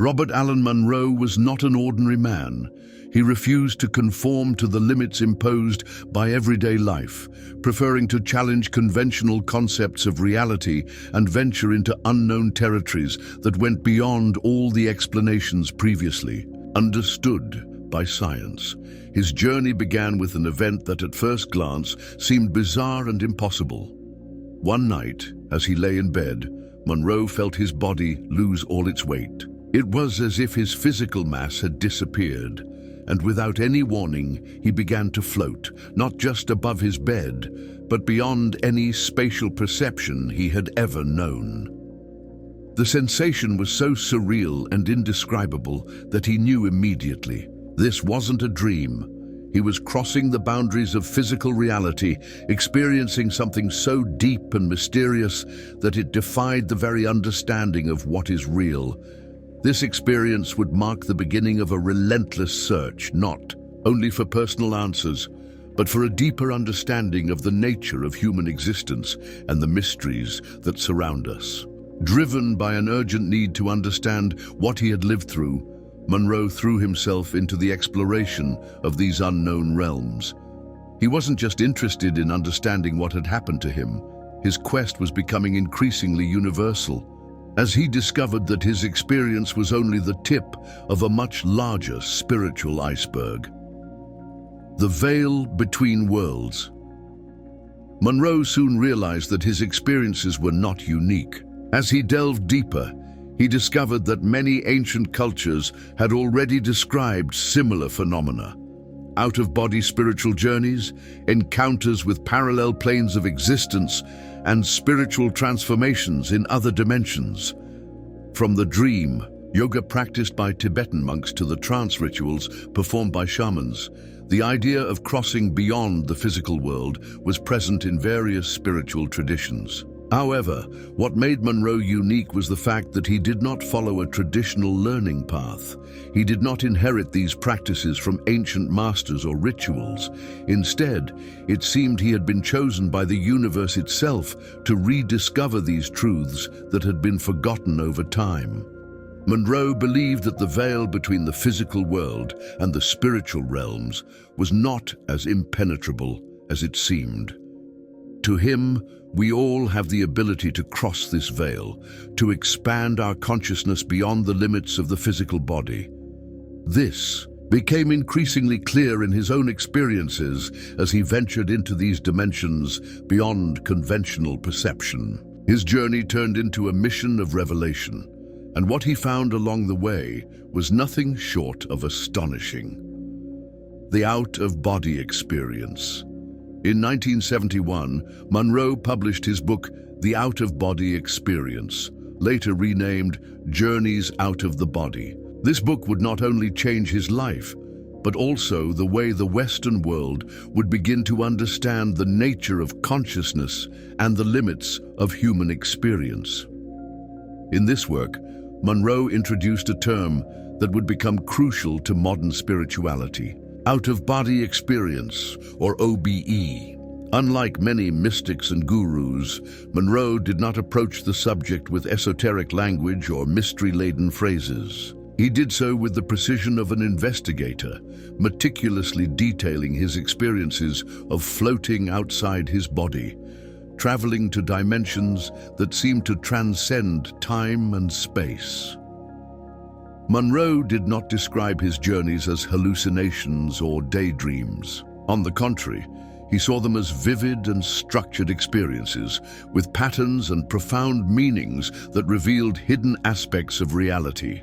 Robert Alan Monroe was not an ordinary man. He refused to conform to the limits imposed by everyday life, preferring to challenge conventional concepts of reality and venture into unknown territories that went beyond all the explanations previously understood by science. His journey began with an event that at first glance seemed bizarre and impossible. One night, as he lay in bed, Monroe felt his body lose all its weight. It was as if his physical mass had disappeared, and without any warning, he began to float, not just above his bed, but beyond any spatial perception he had ever known. The sensation was so surreal and indescribable that he knew immediately. This wasn't a dream. He was crossing the boundaries of physical reality, experiencing something so deep and mysterious that it defied the very understanding of what is real. This experience would mark the beginning of a relentless search, not only for personal answers, but for a deeper understanding of the nature of human existence and the mysteries that surround us. Driven by an urgent need to understand what he had lived through, Monroe threw himself into the exploration of these unknown realms. He wasn't just interested in understanding what had happened to him. His quest was becoming increasingly universal, as he discovered that his experience was only the tip of a much larger spiritual iceberg. The veil between worlds. Monroe soon realized that his experiences were not unique. As he delved deeper, he discovered that many ancient cultures had already described similar phenomena. Out-of-body spiritual journeys, encounters with parallel planes of existence, and spiritual transformations in other dimensions. From the dream, yoga practiced by Tibetan monks to the trance rituals performed by shamans, the idea of crossing beyond the physical world was present in various spiritual traditions. However, what made Monroe unique was the fact that he did not follow a traditional learning path. He did not inherit these practices from ancient masters or rituals. Instead, it seemed he had been chosen by the universe itself to rediscover these truths that had been forgotten over time. Monroe believed that the veil between the physical world and the spiritual realms was not as impenetrable as it seemed. To him, we all have the ability to cross this veil, to expand our consciousness beyond the limits of the physical body. This became increasingly clear in his own experiences as he ventured into these dimensions beyond conventional perception. His journey turned into a mission of revelation, and what he found along the way was nothing short of astonishing. The out-of-body experience. In 1971, Monroe published his book, The Out-of-Body Experience, later renamed Journeys Out of the Body. This book would not only change his life, but also the way the Western world would begin to understand the nature of consciousness and the limits of human experience. In this work, Monroe introduced a term that would become crucial to modern spirituality: out-of-body experience, or OBE. Unlike many mystics and gurus, Monroe did not approach the subject with esoteric language or mystery-laden phrases. He did so with the precision of an investigator, meticulously detailing his experiences of floating outside his body, traveling to dimensions that seemed to transcend time and space. Monroe did not describe his journeys as hallucinations or daydreams. On the contrary, he saw them as vivid and structured experiences, with patterns and profound meanings that revealed hidden aspects of reality.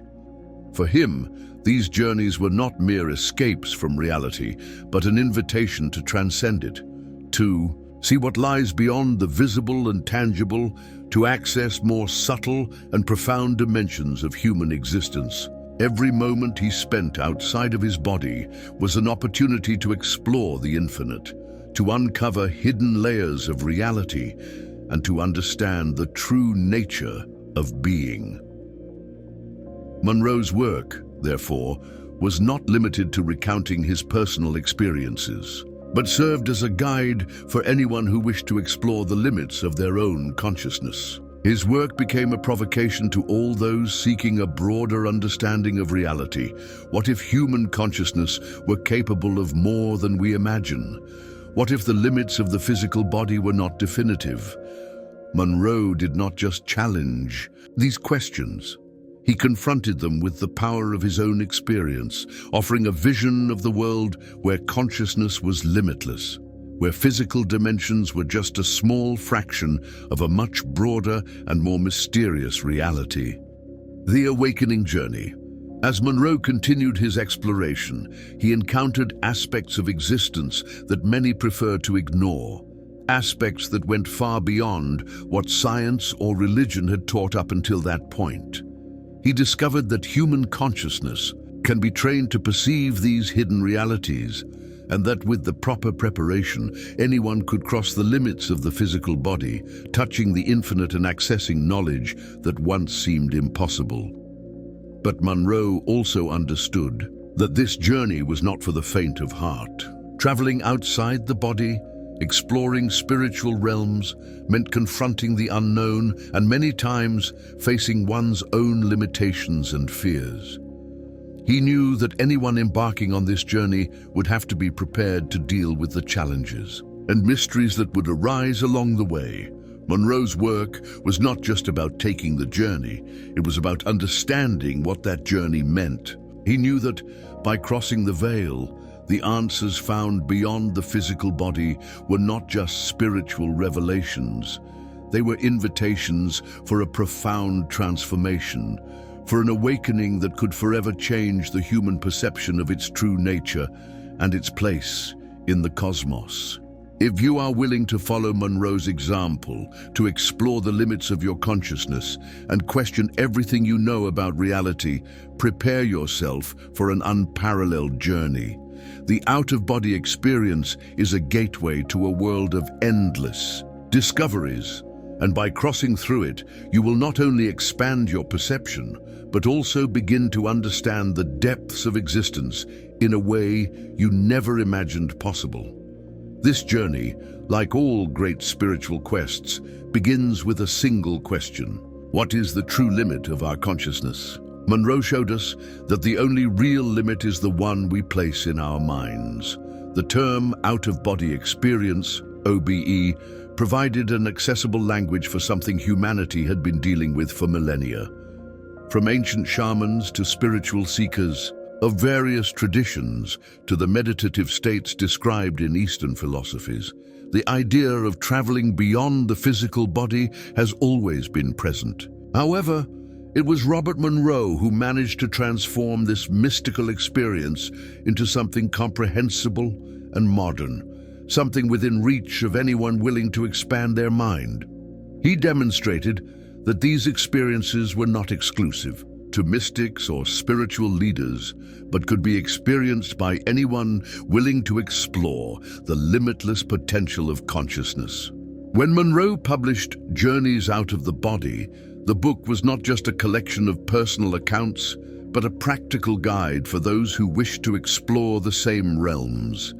For him, these journeys were not mere escapes from reality, but an invitation to transcend it, to see what lies beyond the visible and tangible, to access more subtle and profound dimensions of human existence. Every moment he spent outside of his body was an opportunity to explore the infinite, to uncover hidden layers of reality, and to understand the true nature of being. Monroe's work, therefore, was not limited to recounting his personal experiences, but served as a guide for anyone who wished to explore the limits of their own consciousness. His work became a provocation to all those seeking a broader understanding of reality. What if human consciousness were capable of more than we imagine? What if the limits of the physical body were not definitive? Monroe did not just challenge these questions. He confronted them with the power of his own experience, offering a vision of the world where consciousness was limitless, where physical dimensions were just a small fraction of a much broader and more mysterious reality. The Awakening Journey. As Monroe continued his exploration, he encountered aspects of existence that many prefer to ignore, aspects that went far beyond what science or religion had taught up until that point. He discovered that human consciousness can be trained to perceive these hidden realities, and that with the proper preparation, anyone could cross the limits of the physical body, touching the infinite and accessing knowledge that once seemed impossible. But Monroe also understood that this journey was not for the faint of heart. Traveling outside the body, exploring spiritual realms, meant confronting the unknown and many times facing one's own limitations and fears. He knew that anyone embarking on this journey would have to be prepared to deal with the challenges and mysteries that would arise along the way. Monroe's work was not just about taking the journey, it was about understanding what that journey meant. He knew that by crossing the veil, the answers found beyond the physical body were not just spiritual revelations. They were invitations for a profound transformation, for an awakening that could forever change the human perception of its true nature and its place in the cosmos. If you are willing to follow Monroe's example, to explore the limits of your consciousness and question everything you know about reality, prepare yourself for an unparalleled journey. The out-of-body experience is a gateway to a world of endless discoveries, and by crossing through it, you will not only expand your perception, but also begin to understand the depths of existence in a way you never imagined possible. This journey, like all great spiritual quests, begins with a single question: what is the true limit of our consciousness? Monroe showed us that the only real limit is the one we place in our minds. The term out-of-body experience, OBE, provided an accessible language for something humanity had been dealing with for millennia. From ancient shamans to spiritual seekers of various traditions to the meditative states described in Eastern philosophies, the idea of traveling beyond the physical body has always been present. However, it was Robert Monroe who managed to transform this mystical experience into something comprehensible and modern, something within reach of anyone willing to expand their mind. He demonstrated that these experiences were not exclusive to mystics or spiritual leaders, but could be experienced by anyone willing to explore the limitless potential of consciousness. When Monroe published Journeys Out of the Body, the book was not just a collection of personal accounts, but a practical guide for those who wish to explore the same realms.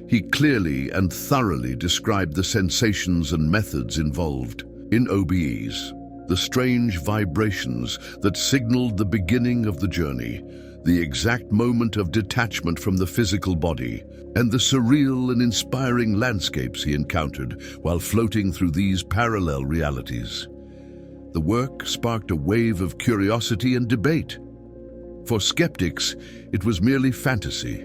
He clearly and thoroughly described the sensations and methods involved in OBEs, the strange vibrations that signaled the beginning of the journey, the exact moment of detachment from the physical body, and the surreal and inspiring landscapes he encountered while floating through these parallel realities. The work sparked a wave of curiosity and debate. For skeptics, it was merely fantasy.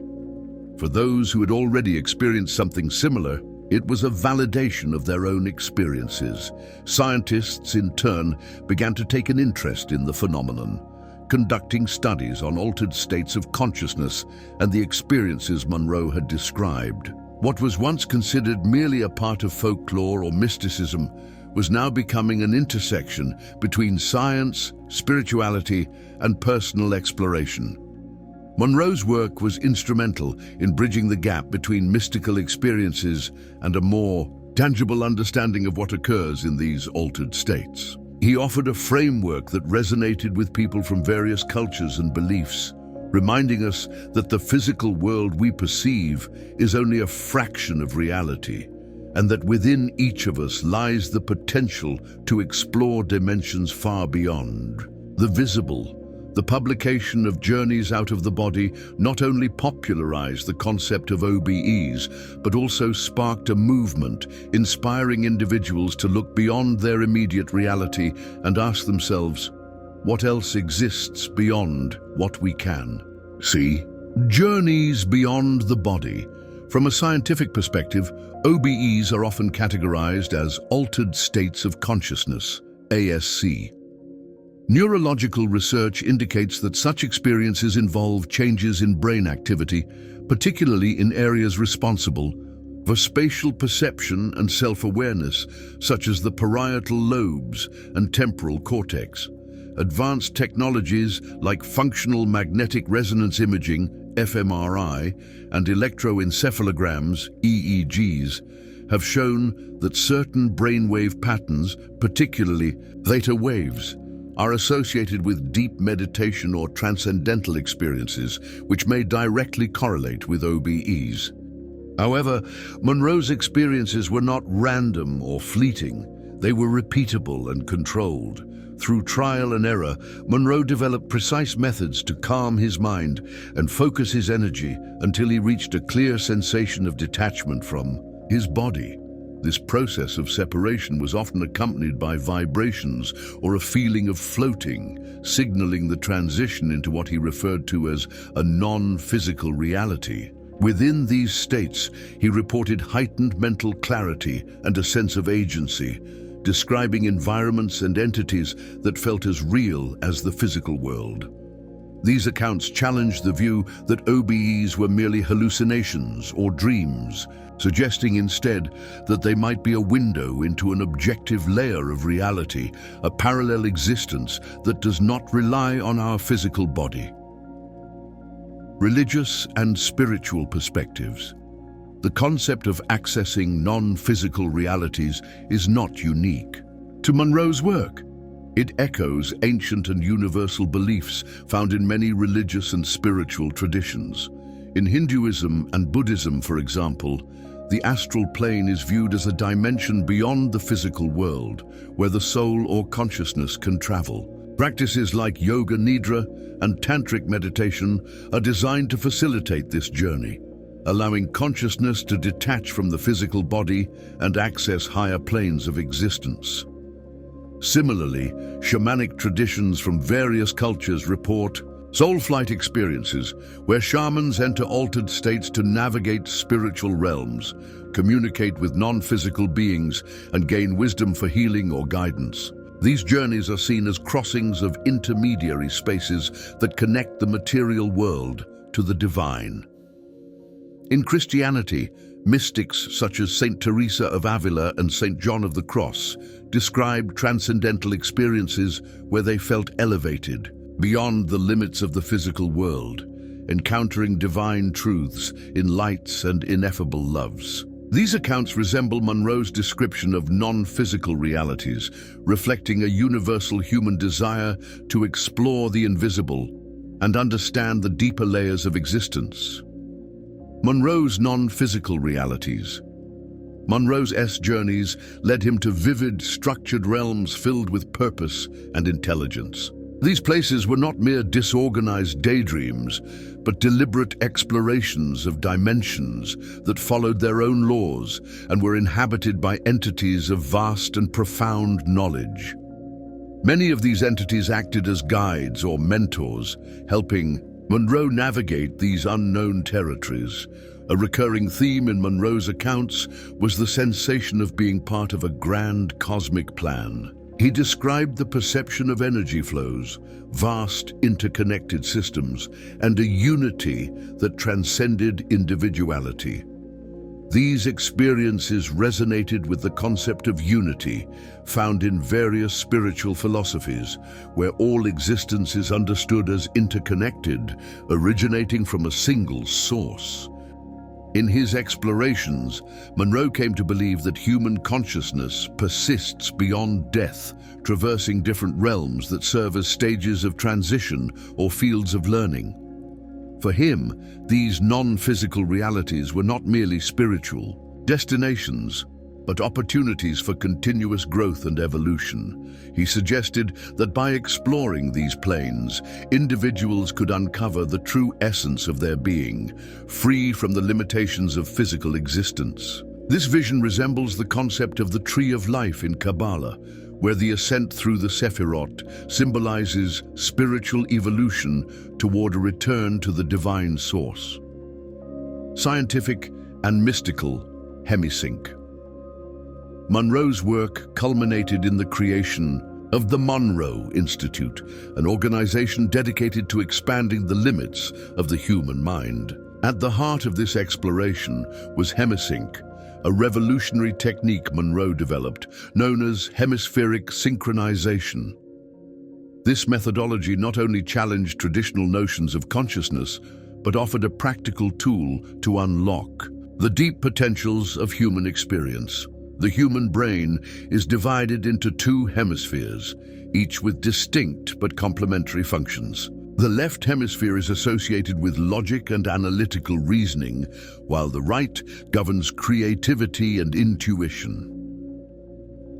For those who had already experienced something similar, it was a validation of their own experiences. Scientists, in turn, began to take an interest in the phenomenon, conducting studies on altered states of consciousness and the experiences Monroe had described. What was once considered merely a part of folklore or mysticism was now becoming an intersection between science, spirituality, and personal exploration. Monroe's work was instrumental in bridging the gap between mystical experiences and a more tangible understanding of what occurs in these altered states. He offered a framework that resonated with people from various cultures and beliefs, reminding us that the physical world we perceive is only a fraction of reality, and that within each of us lies the potential to explore dimensions far beyond. The visible. The publication of Journeys Out of the Body not only popularized the concept of OBEs, but also sparked a movement, inspiring individuals to look beyond their immediate reality and ask themselves, what else exists beyond what we can see? Journeys beyond the body. From a scientific perspective, OBEs are often categorized as altered states of consciousness, ASC. Neurological research indicates that such experiences involve changes in brain activity, particularly in areas responsible for spatial perception and self-awareness, such as the parietal lobes and temporal cortex. Advanced technologies like functional magnetic resonance imaging, fMRI, and electroencephalograms, EEGs, have shown that certain brainwave patterns, particularly theta waves, are associated with deep meditation or transcendental experiences, which may directly correlate with OBEs. However, Monroe's experiences were not random or fleeting. They were repeatable and controlled. Through trial and error, Monroe developed precise methods to calm his mind and focus his energy until he reached a clear sensation of detachment from his body. This process of separation was often accompanied by vibrations or a feeling of floating, signaling the transition into what he referred to as a non-physical reality. Within these states, he reported heightened mental clarity and a sense of agency, describing environments and entities that felt as real as the physical world. These accounts challenged the view that OBEs were merely hallucinations or dreams, suggesting instead that they might be a window into an objective layer of reality, a parallel existence that does not rely on our physical body. Religious and spiritual perspectives. The concept of accessing non-physical realities is not unique to Monroe's work. It echoes ancient and universal beliefs found in many religious and spiritual traditions. In Hinduism and Buddhism, for example, the astral plane is viewed as a dimension beyond the physical world, where the soul or consciousness can travel. Practices like yoga nidra and tantric meditation are designed to facilitate this journey, allowing consciousness to detach from the physical body and access higher planes of existence. Similarly, shamanic traditions from various cultures report soul flight experiences, where shamans enter altered states to navigate spiritual realms, communicate with non-physical beings, and gain wisdom for healing or guidance. These journeys are seen as crossings of intermediary spaces that connect the material world to the divine. In Christianity, mystics such as Saint Teresa of Avila and Saint John of the Cross described transcendental experiences where they felt elevated beyond the limits of the physical world, encountering divine truths in lights and ineffable loves. These accounts resemble Monroe's description of non-physical realities, reflecting a universal human desire to explore the invisible and understand the deeper layers of existence. Monroe's non-physical realities. Monroe's journeys led him to vivid, structured realms filled with purpose and intelligence. These places were not mere disorganized daydreams, but deliberate explorations of dimensions that followed their own laws and were inhabited by entities of vast and profound knowledge. Many of these entities acted as guides or mentors, helping Monroe navigate these unknown territories. A recurring theme in Monroe's accounts was the sensation of being part of a grand cosmic plan. He described the perception of energy flows, vast interconnected systems, and a unity that transcended individuality. These experiences resonated with the concept of unity found in various spiritual philosophies, where all existence is understood as interconnected, originating from a single source. In his explorations, Monroe came to believe that human consciousness persists beyond death, traversing different realms that serve as stages of transition or fields of learning. For him, these non-physical realities were not merely spiritual destinations, but opportunities for continuous growth and evolution. He suggested that by exploring these planes, individuals could uncover the true essence of their being, free from the limitations of physical existence. This vision resembles the concept of the tree of life in Kabbalah, where the ascent through the Sephirot symbolizes spiritual evolution toward a return to the divine source. Scientific and mystical hemisync. Monroe's work culminated in the creation of the Monroe Institute, an organization dedicated to expanding the limits of the human mind. At the heart of this exploration was hemisync, a revolutionary technique Monroe developed, known as hemispheric synchronization. This methodology not only challenged traditional notions of consciousness, but offered a practical tool to unlock the deep potentials of human experience. The human brain is divided into two hemispheres, each with distinct but complementary functions. The left hemisphere is associated with logic and analytical reasoning, while the right governs creativity and intuition.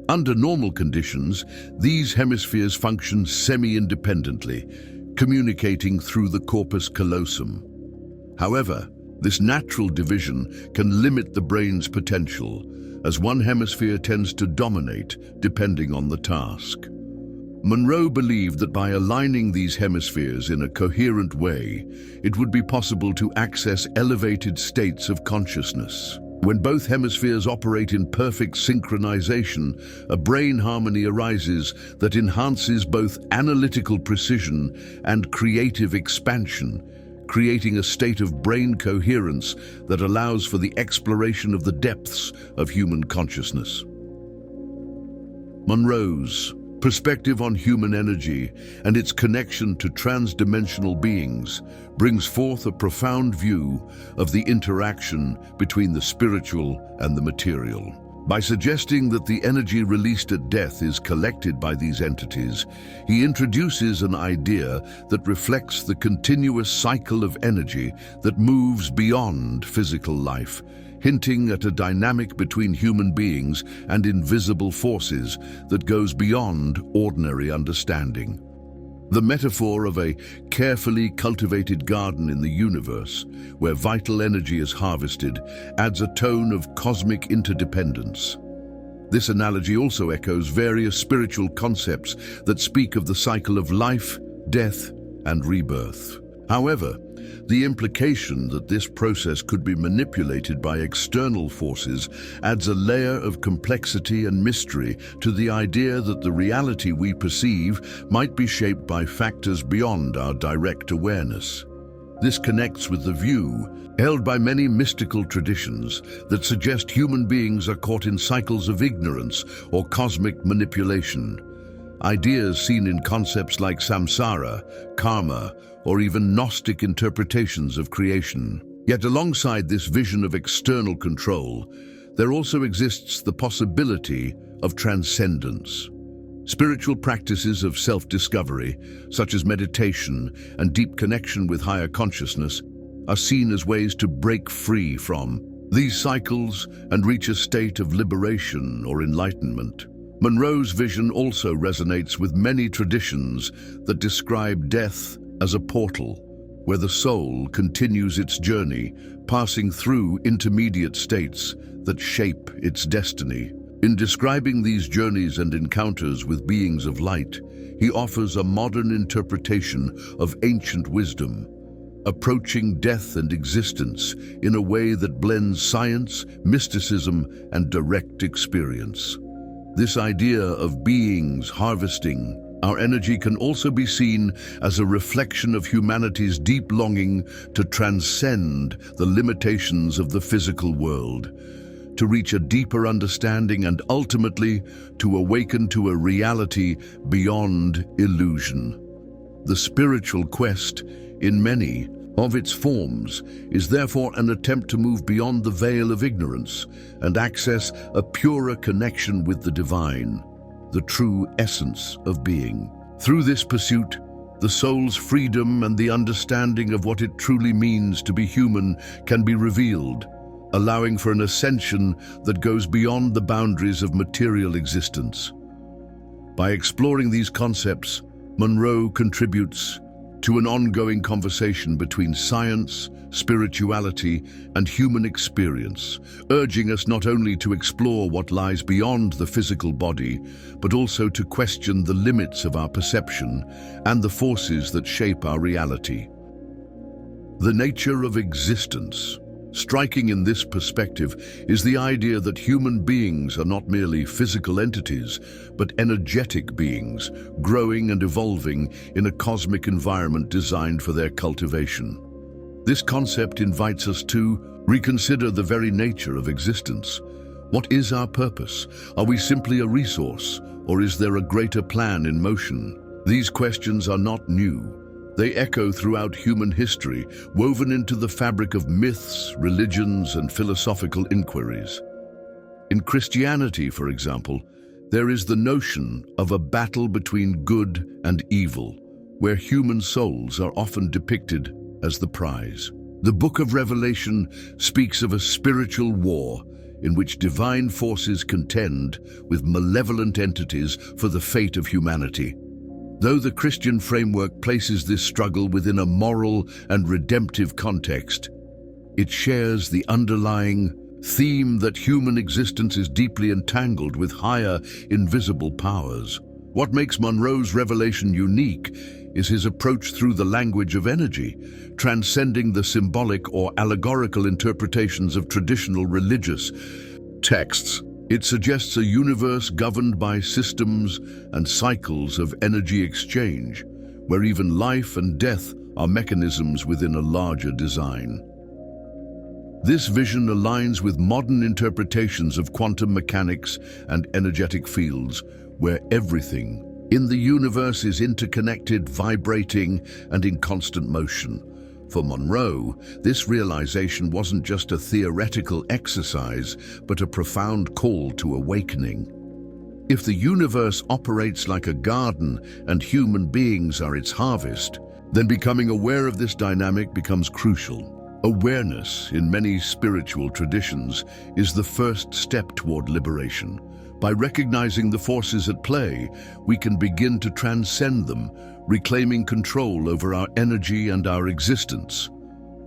Under normal conditions, these hemispheres function semi-independently, communicating through the corpus callosum. However, this natural division can limit the brain's potential, as one hemisphere tends to dominate depending on the task. Monroe believed that by aligning these hemispheres in a coherent way, it would be possible to access elevated states of consciousness. When both hemispheres operate in perfect synchronization, a brain harmony arises that enhances both analytical precision and creative expansion, creating a state of brain coherence that allows for the exploration of the depths of human consciousness. Monroe's perspective on human energy and its connection to transdimensional beings brings forth a profound view of the interaction between the spiritual and the material. By suggesting that the energy released at death is collected by these entities, he introduces an idea that reflects the continuous cycle of energy that moves beyond physical life, hinting at a dynamic between human beings and invisible forces that goes beyond ordinary understanding. The metaphor of a carefully cultivated garden in the universe, where vital energy is harvested, adds a tone of cosmic interdependence. This analogy also echoes various spiritual concepts that speak of the cycle of life, death, and rebirth. However, the implication that this process could be manipulated by external forces adds a layer of complexity and mystery to the idea that the reality we perceive might be shaped by factors beyond our direct awareness. This connects with the view, held by many mystical traditions, that suggest human beings are caught in cycles of ignorance or cosmic manipulation. Ideas seen in concepts like samsara, karma, or even Gnostic interpretations of creation. Yet alongside this vision of external control, there also exists the possibility of transcendence. Spiritual practices of self-discovery, such as meditation and deep connection with higher consciousness, are seen as ways to break free from these cycles and reach a state of liberation or enlightenment. Monroe's vision also resonates with many traditions that describe death as a portal, where the soul continues its journey, passing through intermediate states that shape its destiny. In describing these journeys and encounters with beings of light, he offers a modern interpretation of ancient wisdom, approaching death and existence in a way that blends science, mysticism, and direct experience. This idea of beings harvesting our energy can also be seen as a reflection of humanity's deep longing to transcend the limitations of the physical world, to reach a deeper understanding and ultimately to awaken to a reality beyond illusion. The spiritual quest, in many of its forms, is therefore an attempt to move beyond the veil of ignorance and access a purer connection with the divine, the true essence of being. Through this pursuit, the soul's freedom and the understanding of what it truly means to be human can be revealed, allowing for an ascension that goes beyond the boundaries of material existence. By exploring these concepts, Monroe contributes to an ongoing conversation between science, spirituality, and human experience, urging us not only to explore what lies beyond the physical body, but also to question the limits of our perception and the forces that shape our reality. The nature of existence. Striking in this perspective is the idea that human beings are not merely physical entities, but energetic beings, growing and evolving in a cosmic environment designed for their cultivation. This concept invites us to reconsider the very nature of existence. What is our purpose? Are we simply a resource, or is there a greater plan in motion? These questions are not new. They echo throughout human history, woven into the fabric of myths, religions, and philosophical inquiries. In Christianity, for example, there is the notion of a battle between good and evil, where human souls are often depicted as the prize. The Book of Revelation speaks of a spiritual war in which divine forces contend with malevolent entities for the fate of humanity. Though the Christian framework places this struggle within a moral and redemptive context, it shares the underlying theme that human existence is deeply entangled with higher, invisible powers. What makes Monroe's revelation unique is his approach through the language of energy, transcending the symbolic or allegorical interpretations of traditional religious texts. It suggests a universe governed by systems and cycles of energy exchange, where even life and death are mechanisms within a larger design. This vision aligns with modern interpretations of quantum mechanics and energetic fields, where everything in the universe is interconnected, vibrating, and in constant motion. For Monroe, this realization wasn't just a theoretical exercise, but a profound call to awakening. If the universe operates like a garden and human beings are its harvest, then becoming aware of this dynamic becomes crucial. Awareness, in many spiritual traditions, is the first step toward liberation. By recognizing the forces at play, we can begin to transcend them, reclaiming control over our energy and our existence.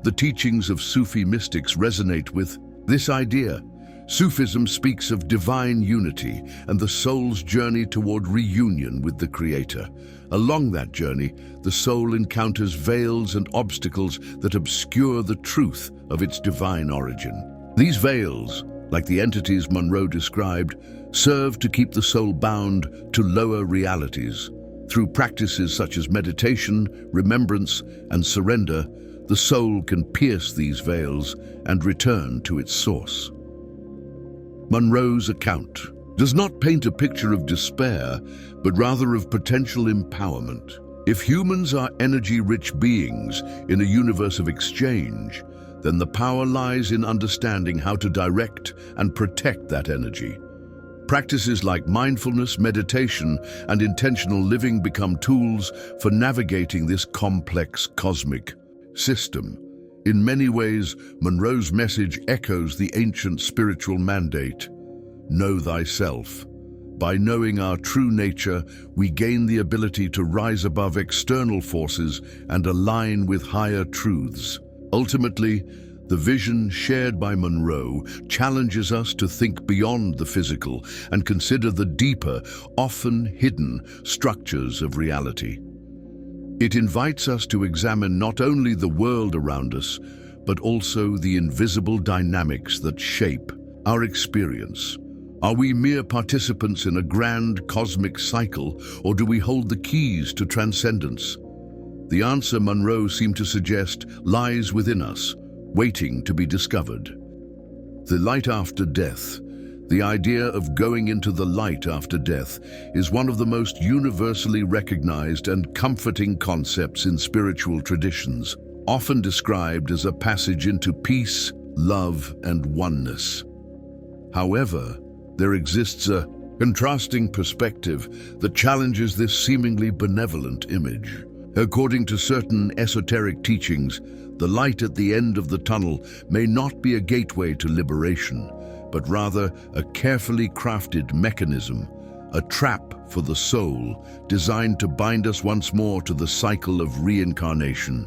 The teachings of Sufi mystics resonate with this idea. Sufism speaks of divine unity and the soul's journey toward reunion with the Creator. Along that journey, the soul encounters veils and obstacles that obscure the truth of its divine origin. These veils, like the entities Monroe described, serve to keep the soul bound to lower realities. Through practices such as meditation, remembrance, and surrender, the soul can pierce these veils and return to its source. Monroe's account does not paint a picture of despair, but rather of potential empowerment. If humans are energy-rich beings in a universe of exchange, then the power lies in understanding how to direct and protect that energy. Practices like mindfulness, meditation, and intentional living become tools for navigating this complex cosmic system. In many ways, Monroe's message echoes the ancient spiritual mandate: know thyself. By knowing our true nature, we gain the ability to rise above external forces and align with higher truths. Ultimately, the vision shared by Monroe challenges us to think beyond the physical and consider the deeper, often hidden structures of reality. It invites us to examine not only the world around us, but also the invisible dynamics that shape our experience. Are we mere participants in a grand cosmic cycle, or do we hold the keys to transcendence? The answer, Monroe seemed to suggest, lies within us, waiting to be discovered. The light after death. The idea of going into the light after death is one of the most universally recognized and comforting concepts in spiritual traditions, often described as a passage into peace, love, and oneness. However, there exists a contrasting perspective that challenges this seemingly benevolent image. According to certain esoteric teachings, the light at the end of the tunnel may not be a gateway to liberation, but rather a carefully crafted mechanism, a trap for the soul designed to bind us once more to the cycle of reincarnation.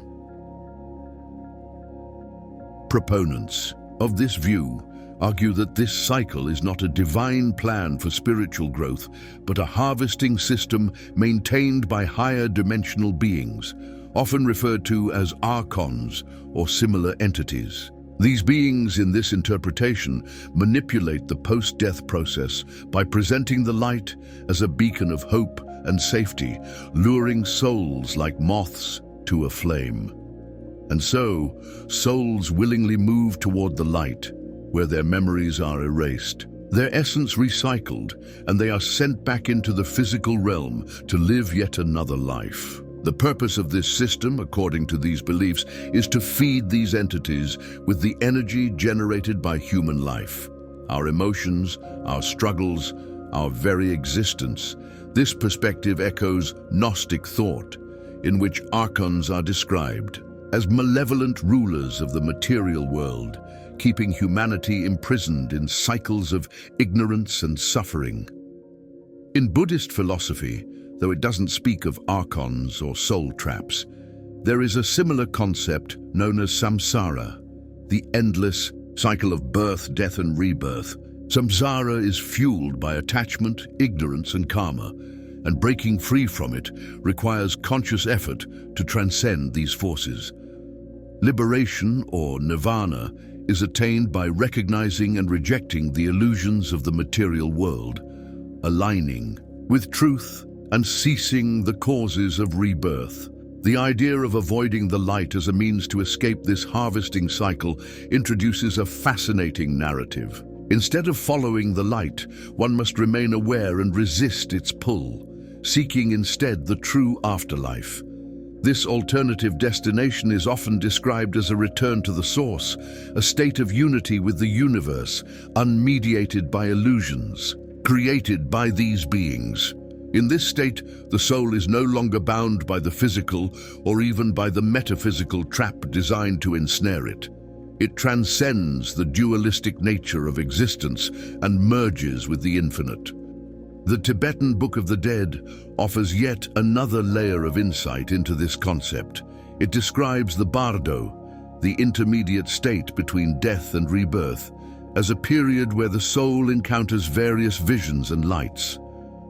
Proponents of this view argue that this cycle is not a divine plan for spiritual growth, but a harvesting system maintained by higher dimensional beings, often referred to as archons or similar entities. These beings, in this interpretation, manipulate the post-death process by presenting the light as a beacon of hope and safety, luring souls like moths to a flame. And so, souls willingly move toward the light, where their memories are erased, their essence recycled, and they are sent back into the physical realm to live yet another life. The purpose of this system, according to these beliefs, is to feed these entities with the energy generated by human life, our emotions, our struggles, our very existence. This perspective echoes Gnostic thought, in which archons are described as malevolent rulers of the material world, keeping humanity imprisoned in cycles of ignorance and suffering. In Buddhist philosophy, though it doesn't speak of archons or soul traps, there is a similar concept known as samsara, the endless cycle of birth, death, and rebirth. Samsara is fueled by attachment, ignorance, and karma, and breaking free from it requires conscious effort to transcend these forces. Liberation, or nirvana, is attained by recognizing and rejecting the illusions of the material world, aligning with truth and ceasing the causes of rebirth. The idea of avoiding the light as a means to escape this harvesting cycle introduces a fascinating narrative. Instead of following the light, one must remain aware and resist its pull, seeking instead the true afterlife. This alternative destination is often described as a return to the source, a state of unity with the universe, unmediated by illusions, created by these beings. In this state, the soul is no longer bound by the physical or even by the metaphysical trap designed to ensnare it. It transcends the dualistic nature of existence and merges with the infinite. The Tibetan Book of the Dead offers yet another layer of insight into this concept. It describes the bardo, the intermediate state between death and rebirth, as a period where the soul encounters various visions and lights.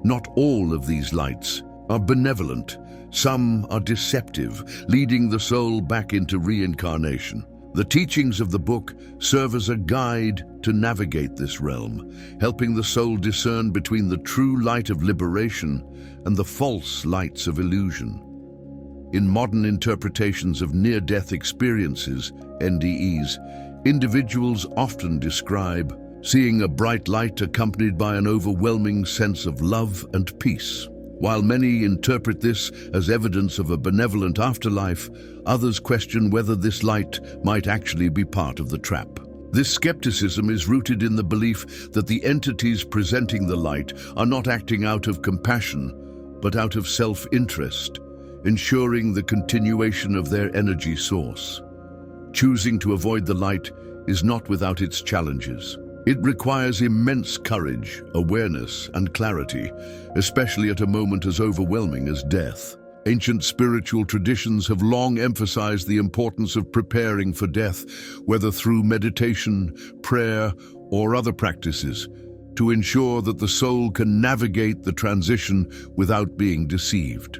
Not all of these lights are benevolent. Some are deceptive, leading the soul back into reincarnation. The teachings of the book serve as a guide to navigate this realm, helping the soul discern between the true light of liberation and the false lights of illusion. In modern interpretations of near-death experiences, NDEs, individuals often describe seeing a bright light accompanied by an overwhelming sense of love and peace. While many interpret this as evidence of a benevolent afterlife, others question whether this light might actually be part of the trap. This skepticism is rooted in the belief that the entities presenting the light are not acting out of compassion, but out of self-interest, ensuring the continuation of their energy source. Choosing to avoid the light is not without its challenges. It requires immense courage, awareness, and clarity, especially at a moment as overwhelming as death. Ancient spiritual traditions have long emphasized the importance of preparing for death, whether through meditation, prayer, or other practices, to ensure that the soul can navigate the transition without being deceived.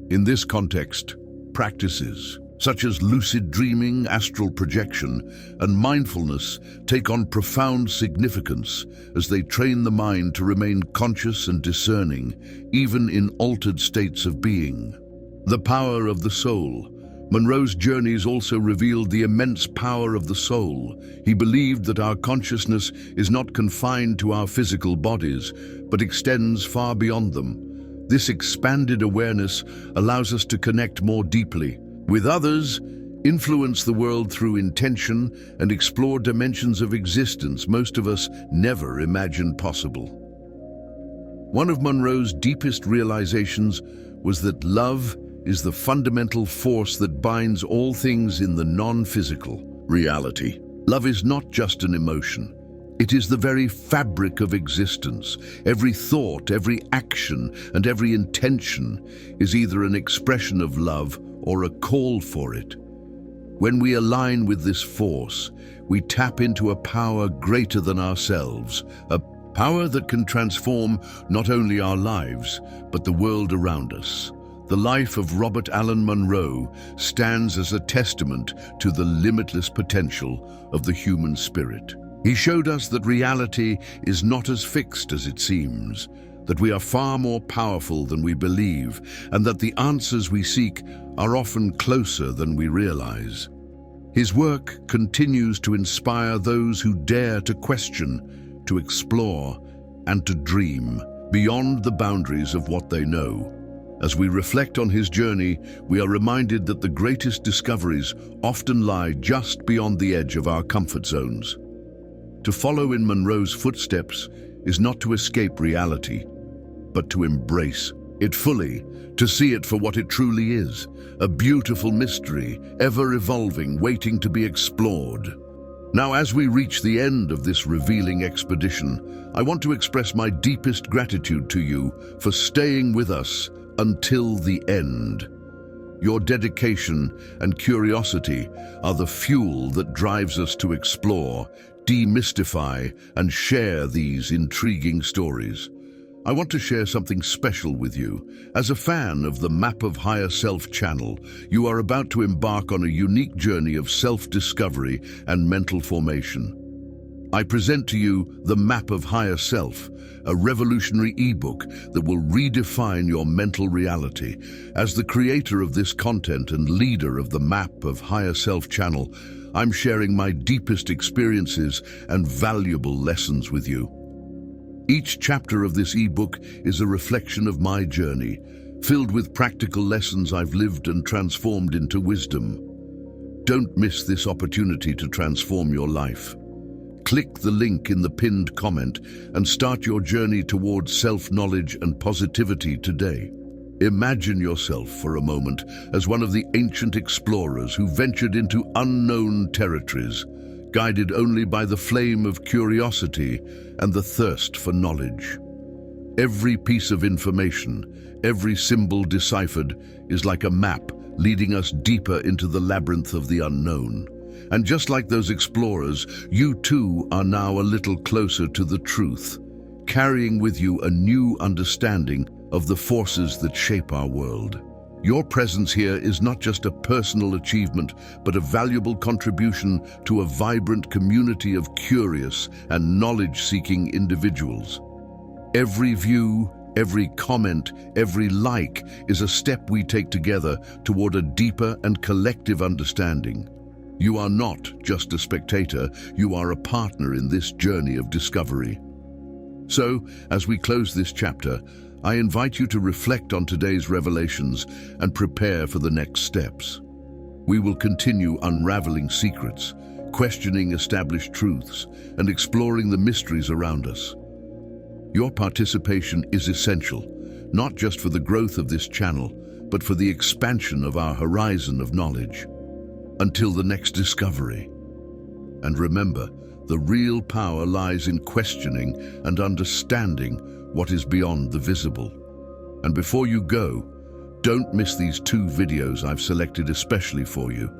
In this context, practices such as lucid dreaming, astral projection, and mindfulness take on profound significance as they train the mind to remain conscious and discerning, even in altered states of being. The power of the soul. Monroe's journeys also revealed the immense power of the soul. He believed that our consciousness is not confined to our physical bodies, but extends far beyond them. This expanded awareness allows us to connect more deeply with others, influence the world through intention, and explore dimensions of existence most of us never imagined possible. One of Monroe's deepest realizations was that love is the fundamental force that binds all things in the non-physical reality. Love is not just an emotion. It is the very fabric of existence. Every thought, every action, and every intention is either an expression of love or a call for it. When we align with this force, we tap into a power greater than ourselves, a power that can transform not only our lives, but the world around us. The life of Alan Monroe stands as a testament to the limitless potential of the human spirit. He showed us that reality is not as fixed as it seems, that we are far more powerful than we believe, and that the answers we seek are often closer than we realize. His work continues to inspire those who dare to question, to explore, and to dream beyond the boundaries of what they know. As we reflect on his journey, we are reminded that the greatest discoveries often lie just beyond the edge of our comfort zones. To follow in Monroe's footsteps is not to escape reality, but to embrace it fully, to see it for what it truly is, a beautiful mystery, ever evolving, waiting to be explored. Now, as we reach the end of this revealing expedition, I want to express my deepest gratitude to you for staying with us until the end. Your dedication and curiosity are the fuel that drives us to explore, demystify, and share these intriguing stories. I want to share something special with you. As a fan of the Map of Higher Self channel, you are about to embark on a unique journey of self-discovery and mental formation. I present to you the Map of Higher Self, a revolutionary ebook that will redefine your mental reality. As the creator of this content and leader of the Map of Higher Self channel, I'm sharing my deepest experiences and valuable lessons with you. Each chapter of this ebook is a reflection of my journey, filled with practical lessons I've lived and transformed into wisdom. Don't miss this opportunity to transform your life. Click the link in the pinned comment and start your journey towards self-knowledge and positivity today. Imagine yourself for a moment as one of the ancient explorers who ventured into unknown territories, guided only by the flame of curiosity and the thirst for knowledge. Every piece of information, every symbol deciphered, is like a map leading us deeper into the labyrinth of the unknown. And just like those explorers, you too are now a little closer to the truth, carrying with you a new understanding of the forces that shape our world. Your presence here is not just a personal achievement, but a valuable contribution to a vibrant community of curious and knowledge-seeking individuals. Every view, every comment, every like is a step we take together toward a deeper and collective understanding. You are not just a spectator, you are a partner in this journey of discovery. So, as we close this chapter, I invite you to reflect on today's revelations and prepare for the next steps. We will continue unraveling secrets, questioning established truths, and exploring the mysteries around us. Your participation is essential, not just for the growth of this channel, but for the expansion of our horizon of knowledge. Until the next discovery. And remember, the real power lies in questioning and understanding what is beyond the visible. And before you go, don't miss these 2 videos I've selected especially for you.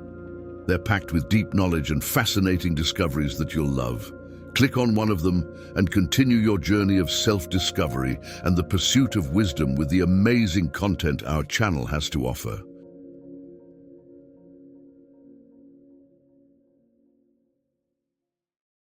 They're packed with deep knowledge and fascinating discoveries that you'll love. Click on one of them and continue your journey of self-discovery and the pursuit of wisdom with the amazing content our channel has to offer.